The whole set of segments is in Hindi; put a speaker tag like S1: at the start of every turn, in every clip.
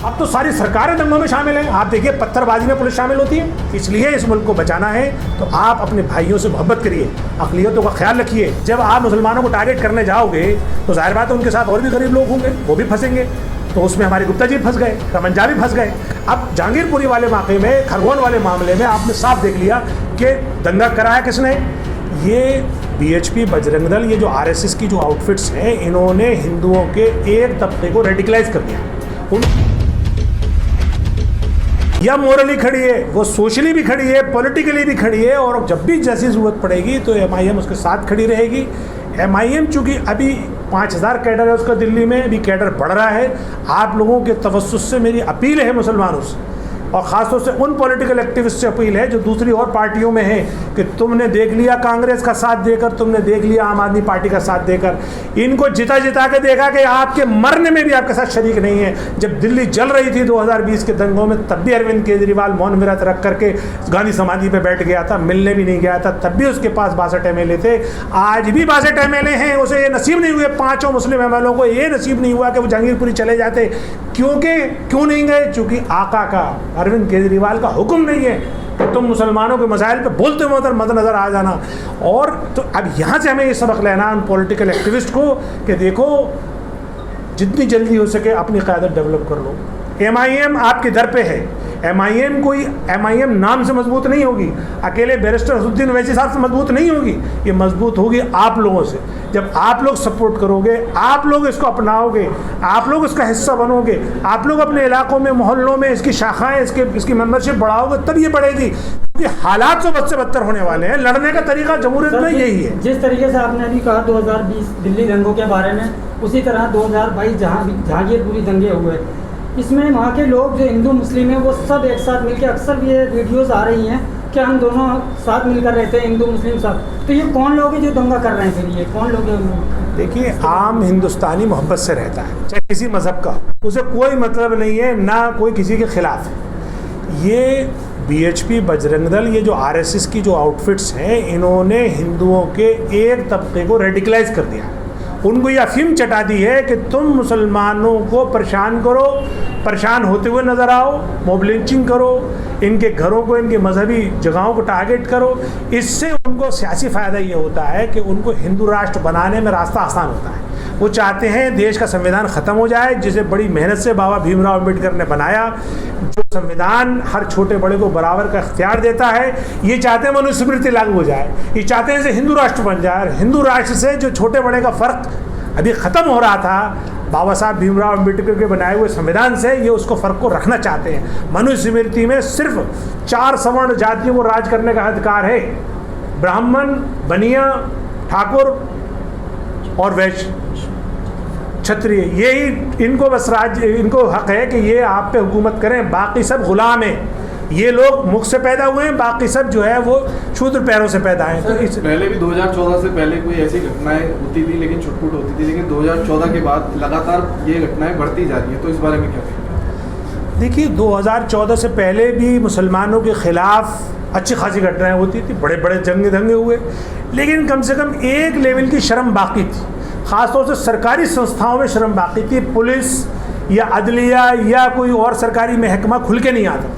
S1: अब तो सारी सरकारें दंगों में शामिल हैं। आप देखिए पत्थरबाजी में पुलिस शामिल होती है। इसलिए इस मुल्क को बचाना है तो आप अपने भाइयों से मोहब्बत करिए, अक़लियतों का ख्याल रखिए। जब आप मुसलमानों को टारगेट करने जाओगे तो जाहिर बात है उनके साथ और भी गरीब लोग होंगे, वो भी फंसेंगे। तो उसमें हमारे गुप्ता जी फंस गए, रमंजा भी फंस गए। अब जहांगीरपुरी वाले वाक़े में, खरगोन वाले मामले में आपने साफ देख लिया कि दंगा कराया किसने। ये BHP, बजरंग दल, ये जो RSS की जो आउटफिट्स हैं, इन्होंने हिंदुओं के एक तबके को रेडिकलाइज कर दिया। या मोरली खड़ी है, वो सोशली भी खड़ी है, पॉलिटिकली भी खड़ी है, और जब भी जैसी ज़रूरत पड़ेगी तो MIM उसके साथ खड़ी रहेगी। MIM चूँकि अभी 5000 कैडर है उसका दिल्ली में, अभी कैडर बढ़ रहा है। आप लोगों के तवस्सुस से मेरी अपील है मुसलमानों से, और ख़ासतौर से उन पॉलिटिकल एक्टिविस्ट से अपील है जो दूसरी और पार्टियों में है, कि तुमने देख लिया कांग्रेस का साथ देकर, तुमने देख लिया आम आदमी पार्टी का साथ देकर, इनको जिता जिता के देखा कि आपके मरने में भी आपके साथ शरीक नहीं है। जब दिल्ली जल रही थी 2020 के दंगों में, तब भी अरविंद केजरीवाल मौन व्रत रख करके गांधी समाधि पे बैठ गया था, मिलने भी नहीं गया था, तब भी उसके पास 62 MLA थे। आज भी 62 MLA हैं, उसे ये नसीब नहीं हुए, 5 मुस्लिम MLA को ये नसीब नहीं हुआ कि वो जहांगीरपुरी चले जाते। क्यों नहीं गए? चूँकि आका का, अरविंद केजरीवाल का हुक्म नहीं है कि तुम मुसलमानों के मसाइल पे बोलते हुए मत नज़र आ जाना। और तो अब यहाँ से हमें ये सबक लेना उन पॉलिटिकल एक्टिविस्ट को कि देखो, जितनी जल्दी हो सके अपनी क़यादत डेवलप कर लो। MIM आपके दर पे है। MIM नाम से मजबूत नहीं होगी, अकेले बैरिस्टर असदुद्दीन ओवैसी साहब से मजबूत नहीं होगी, ये मजबूत होगी आप लोगों से। जब आप लोग सपोर्ट करोगे, आप लोग इसको अपनाओगे, आप लोग इसका हिस्सा बनोगे, आप लोग अपने इलाकों में, मोहल्लों में इसकी शाखाएं, इसकी मेंबरशिप बढ़ाओगे, तब ये बढ़ेगी। क्योंकि हालात तो बद से बदतर होने वाले हैं। लड़ने का तरीका जमहूरियत में यही है।
S2: जिस तरीके से आपने अभी कहा 2020 दिल्ली दंगों के बारे में, उसी तरह 2022 जहांगीरपुरी दंगे हुए, इसमें वहाँ के लोग जो हिंदू मुस्लिम हैं वो सब एक साथ मिलकर, अक्सर ये वीडियोस आ रही हैं कि हम दोनों साथ मिलकर रहते हैं, हिंदू मुस्लिम सब। तो ये कौन लोग हैं जो दंगा कर रहे हैं? फिर ये कौन लोग हैं?
S1: देखिए, आम हिंदुस्तानी मोहब्बत से रहता है, चाहे किसी मज़हब का, उसे कोई मतलब नहीं है, ना कोई किसी के ख़िलाफ़ है। ये BHP, बजरंग दल, ये जो RSS की जो आउटफिट्स हैं, इन्होंने हिंदुओं के एक तबके को रेडिकलाइज कर दिया। उनको ये अफीम चटा दी है कि तुम मुसलमानों को परेशान करो, परेशान होते हुए नज़र आओ, मॉब लिंचिंग करो, इनके घरों को, इनके मजहबी जगहों को टारगेट करो। इससे उनको सियासी फ़ायदा ये होता है कि उनको हिंदू राष्ट्र बनाने में रास्ता आसान होता है। वो चाहते हैं देश का संविधान ख़त्म हो जाए, जिसे बड़ी मेहनत से बाबा भीमराव अम्बेडकर ने बनाया, जो संविधान हर छोटे बड़े को बराबर का इख्तियार देता है। ये चाहते हैं मनुस्मृति लागू हो जाए, ये चाहते हैं हिंदू राष्ट्र बन जाए। हिंदू राष्ट्र से जो छोटे बड़े का फ़र्क अभी ख़त्म हो रहा था बाबा साहब भीमराव अम्बेडकर के बनाए हुए संविधान से, ये उसको फ़र्क को रखना चाहते हैं। मनुस्मृति में सिर्फ 4 सवर्ण जातियों को राज करने का अधिकार है, ब्राह्मण, बनिया, ठाकुर और वैश्य, क्षत्रिय। यही इनको बस इनको हक है कि ये आप पे हुकूमत करें, बाकी सब गुलाम हैं। ये लोग मुख से पैदा हुए हैं, बाकी सब जो है वो शूद्र पैरों से पैदा हैं। तो इस
S3: पहले भी 2014 से पहले कोई ऐसी घटनाएं होती थी, लेकिन छुटपुट होती थी, लेकिन 2014 के बाद लगातार ये घटनाएं बढ़ती जा रही है। तो इस बारे में क्या कहेंगे?
S1: देखिए, 2014 से पहले भी मुसलमानों के ख़िलाफ़ अच्छी खासी घटनाएं होती थी, बड़े बड़े जंग दंगे हुए, लेकिन कम से कम एक लेवल की शर्म बाकी थी। ख़ासतौर से सरकारी संस्थाओं में शर्म बाकी थी। पुलिस या अदलिया या कोई और सरकारी महकमा खुल के नहीं आता था।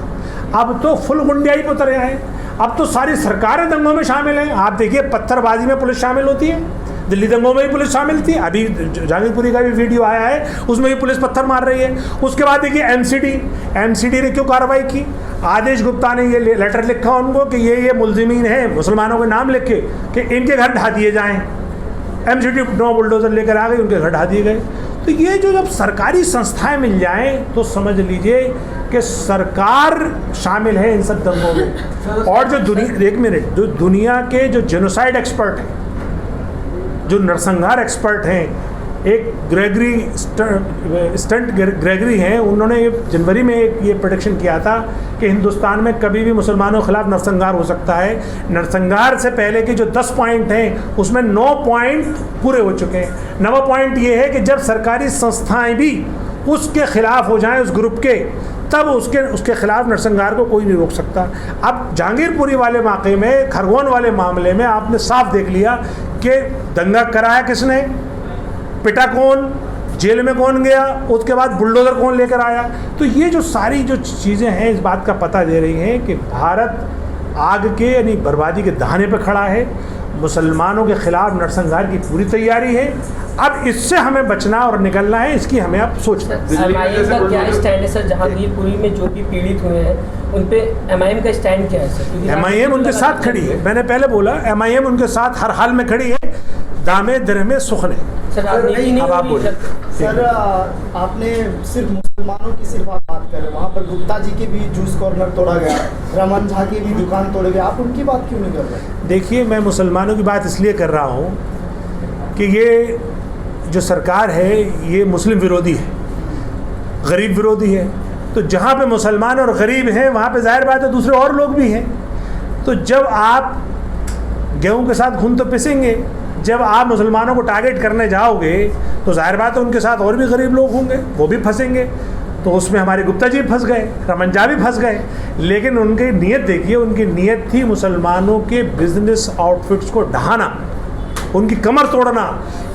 S1: अब तो फुल गुंडियाई पर उतरे हैं। अब तो सारी सरकारें दंगों में शामिल हैं। आप देखिए, पत्थरबाजी में पुलिस शामिल होती है, दिल्ली दंगों में भी पुलिस शामिल थी। अभी जहांगीरपुरी का भी वीडियो आया है, उसमें भी पुलिस पत्थर मार रही है। उसके बाद देखिए MCD ने क्यों कार्रवाई की? आदेश गुप्ता ने ये लेटर लिखा उनको कि ये मुलजिमीन हैं, मुसलमानों के नाम लिख के कि इनके घर ढा दिए जाएँ। MCD 9 बुलडोज़र लेकर आ गई, उनके घर ढा दिए गए। तो ये जो जब सरकारी संस्थाएं मिल जाएं तो समझ लीजिए कि सरकार शामिल है इन सब दंगों में। और जो जो दुनिया के जो जेनोसाइड एक्सपर्ट हैं, जो नरसंहार एक्सपर्ट हैं, एक ग्रेगरी हैं, उन्होंने जनवरी में ये प्रेडिक्शन किया था कि हिंदुस्तान में कभी भी मुसलमानों के खिलाफ नरसंहार हो सकता है। नरसंहार से पहले के जो 10 पॉइंट हैं उसमें 9 पॉइंट पूरे हो चुके हैं। 9वां पॉइंट ये है कि जब सरकारी संस्थाएं भी उसके खिलाफ हो जाएं, उस ग्रुप के, तब उसके खिलाफ नरसंहार को कोई नहीं रोक सकता। अब जहांगीरपुरी वाले वाक़े में, खरगोन वाले मामले में आपने साफ देख लिया कि दंगा कराया किसने, पिटा कौन, जेल में कौन गया, उसके बाद बुलडोज़र कौन लेकर आया। तो ये जो सारी जो चीज़ें हैं इस बात का पता दे रही हैं कि भारत आग के यानी बर्बादी के दहाने पर खड़ा है। मुसलमानों के ख़िलाफ़ नरसंहार की पूरी तैयारी है। अब इससे हमें बचना और निकलना है, इसकी हमें अब सोचना है।
S4: एमआईएम का क्या स्टैंड है सर, जहांगीरपुरी में जो भी पीड़ित हुए हैं उन पे एमआईएम का स्टैंड क्या है सर?
S1: एमआईएम उनके साथ खड़ी है, मैंने पहले बोला एमआईएम उनके साथ हर हाल में खड़ी है, दामे दरमे सुखने।
S4: सर अब आप बोलिए
S5: सर, आपने सिर्फ मुसलमानों की सिर्फ आप बात कर रहे हैं, वहाँ पर गुप्ता जी के भी जूस कॉर्नर तोड़ा गया, रमन झा की भी दुकान तोड़े गए, आप उनकी बात क्यों नहीं कर रहे?
S1: देखिए, मैं मुसलमानों की बात इसलिए कर रहा हूँ कि ये जो सरकार है ये मुस्लिम विरोधी है, गरीब विरोधी है। तो जहाँ पे मुसलमान और गरीब हैं वहाँ पे जाहिर बात है दूसरे और लोग भी हैं। तो जब आप गेहूं के साथ घुन तो पिसेंगे, जब आप मुसलमानों को टारगेट करने जाओगे तो जाहिर बात है उनके साथ और भी गरीब लोग होंगे, वो भी फंसेंगे। तो उसमें हमारे गुप्ता जी फंस गए, रमन झा भी फंस गए। लेकिन उनकी नीयत देखिए, उनकी नीयत थी मुसलमानों के बिजनेस आउटफिट्स को ढहाना, उनकी कमर तोड़ना।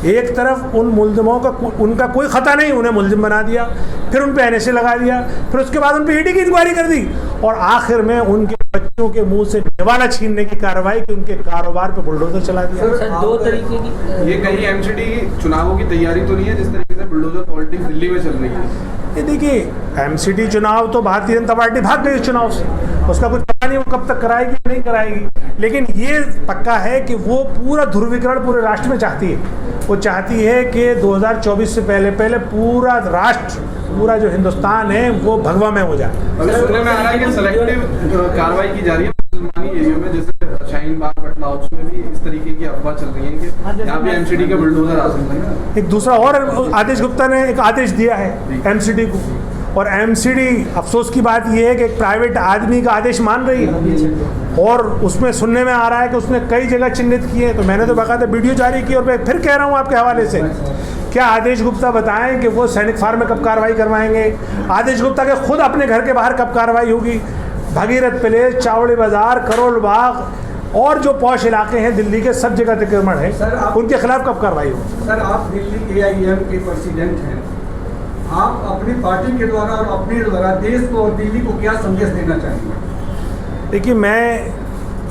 S1: एक तरफ उन मुलजिमों का उनका कोई ख़ता नहीं, उन्हें मुलजिम बना दिया, फिर उन पे एनएसए लगा दिया, फिर उसके बाद उन पे ईडी की इंक्वायरी कर दी और आखिर में उनके बच्चों के मुंह से निवाला छीनने की कार्रवाई की, उनके कारोबार पे बुलडोजर चला दिया।
S4: सर दो तरीके की
S3: ये कहीं एमसीडी चुनावों की तैयारी तो नहीं है जिस तरीके से बुलडोजर पॉलिटिक्स दिल्ली में चल रही है?
S1: ये देखिए, एमसीडी चुनाव तो भारतीय जनता पार्टी भाग गई इस चुनाव से, उसका कुछ पता नहीं वो कब तक कराएगी नहीं कराएगी। लेकिन ये पक्का है कि वो पूरा ध्रुवीकरण पूरे राष्ट्र में चाहती है। वो चाहती है कि 2024 से पहले पूरा राष्ट्र, पूरा जो हिंदुस्तान है वो भगवा में हो जाए।
S3: अभी सुनने में आ रहा है कि सेलेक्टिव कार्रवाई की जा रही है मुसलमानी एरिया में, जैसे शाहीन बाग पटना, उसमें भी इस तरीके की अफवाह चल रही है कि यहाँ पे एमसीडी का बुलडोजर आ सकता है।
S1: एक दूसरा और आदेश गुप्ता ने एक आदेश दिया है एमसीडी को, और एमसीडी अफसोस की बात यह है कि एक प्राइवेट आदमी का आदेश मान रही है और उसमें सुनने में आ रहा है कि उसने कई जगह चिन्हित किए हैं। तो मैंने तो बाकायदा वीडियो जारी की और मैं फिर कह रहा हूँ आपके हवाले से, क्या आदेश गुप्ता बताएं कि वो सैनिक फार्म में कब कार्रवाई करवाएंगे, आदेश गुप्ता के खुद अपने घर के बाहर कब कार्रवाई होगी, भगीरथ पैलेस, चावड़ी बाजार, करोल बाग और जो पौश इलाके हैं दिल्ली के, सब जगह अतिक्रमण है, उनके खिलाफ कब कार्रवाई होगी?
S6: सर, आप दिल्ली AIM के प्रेसिडेंट हैं, आप अपनी पार्टी के द्वारा और अपने द्वारा देश को और दिल्ली को क्या संदेश देना चाहेंगे?
S1: देखिए, मैं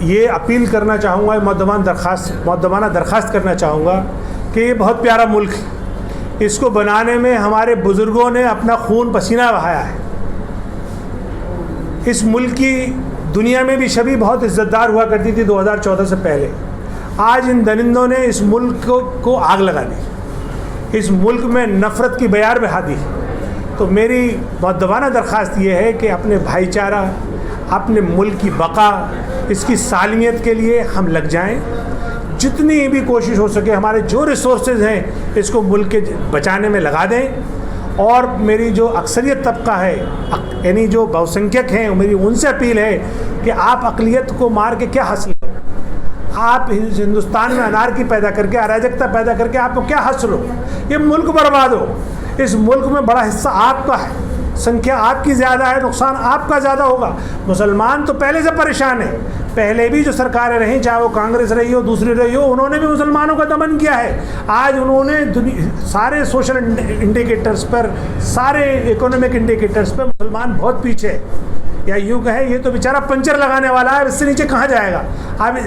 S1: ये अपील करना चाहूँगा, मुद्दमाना दरख्वास्त करना चाहूँगा कि ये बहुत प्यारा मुल्क है, इसको बनाने में हमारे बुज़ुर्गों ने अपना खून पसीना बहाया है। इस मुल्क की दुनिया में भी छवि बहुत इज़्ज़तदार हुआ करती थी 2014 से पहले। आज इन दरिंदों ने इस मुल्क को आग लगा दी, इस मुल्क में नफ़रत की बयार बहा दी। तो मेरी मुद्दमाना दरख्वास्त ये है कि अपने भाईचारा, अपने मुल्क की बका, इसकी सालमियत के लिए हम लग जाएं। जितनी भी कोशिश हो सके, हमारे जो रिसोर्सेज हैं इसको मुल्क के बचाने में लगा दें। और मेरी जो अक्सरियत तबका है, यानी जो बहुसंख्यक हैं, मेरी उनसे अपील है कि आप अक़लियत को मार के क्या हासिल करो? आप हिंदुस्तान में अनारकी पैदा करके, अराजकता पैदा करके आपको क्या हासिल हो? ये मुल्क बर्बाद हो। इस मुल्क में बड़ा हिस्सा आपका है, संख्या आपकी ज़्यादा है, नुकसान आपका ज़्यादा होगा। मुसलमान तो पहले से परेशान है, पहले भी जो सरकारें रहीं, चाहे वो कांग्रेस रही हो, दूसरी रही हो, उन्होंने भी मुसलमानों का दमन किया है। आज उन्होंने सारे सोशल इंडिकेटर्स पर, सारे इकोनॉमिक इंडिकेटर्स पर मुसलमान बहुत पीछे है। या यूँ कहें, ये तो बेचारा पंचर लगाने वाला है, इससे नीचे कहाँ जाएगा?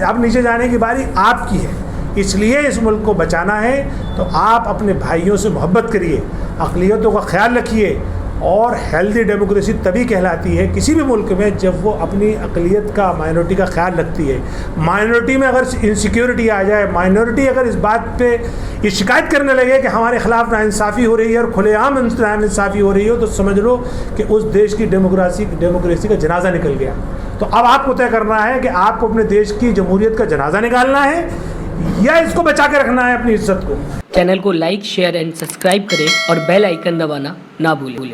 S1: अब नीचे जाने की बारी आपकी है। इसलिए इस मुल्क को बचाना है तो आप अपने भाइयों से मोहब्बत करिए, अक़लियतों का ख्याल रखिए। और हेल्दी डेमोक्रेसी तभी कहलाती है किसी भी मुल्क में जब वो अपनी अक़लियत का, माइनॉरिटी का ख्याल रखती है। माइनॉरिटी में अगर इनसिक्योरिटी आ जाए, माइनॉरिटी अगर इस बात पे ये शिकायत करने लगे कि हमारे ख़िलाफ़ नाइंसाफ़ी हो रही है और खुलेआम नाइंसाफ़ी हो रही हो, तो समझ लो कि उस देश की डेमोक्रेसी का जनाजा निकल गया। तो अब आपको तय करना है कि आपको अपने देश की जमहूरियत का जनाजा निकालना है या इसको बचा के रखना है अपनी इज्जत को।
S4: चैनल को लाइक, शेयर एंड सब्सक्राइब करें और बेल आइकन दबाना ना भूलें।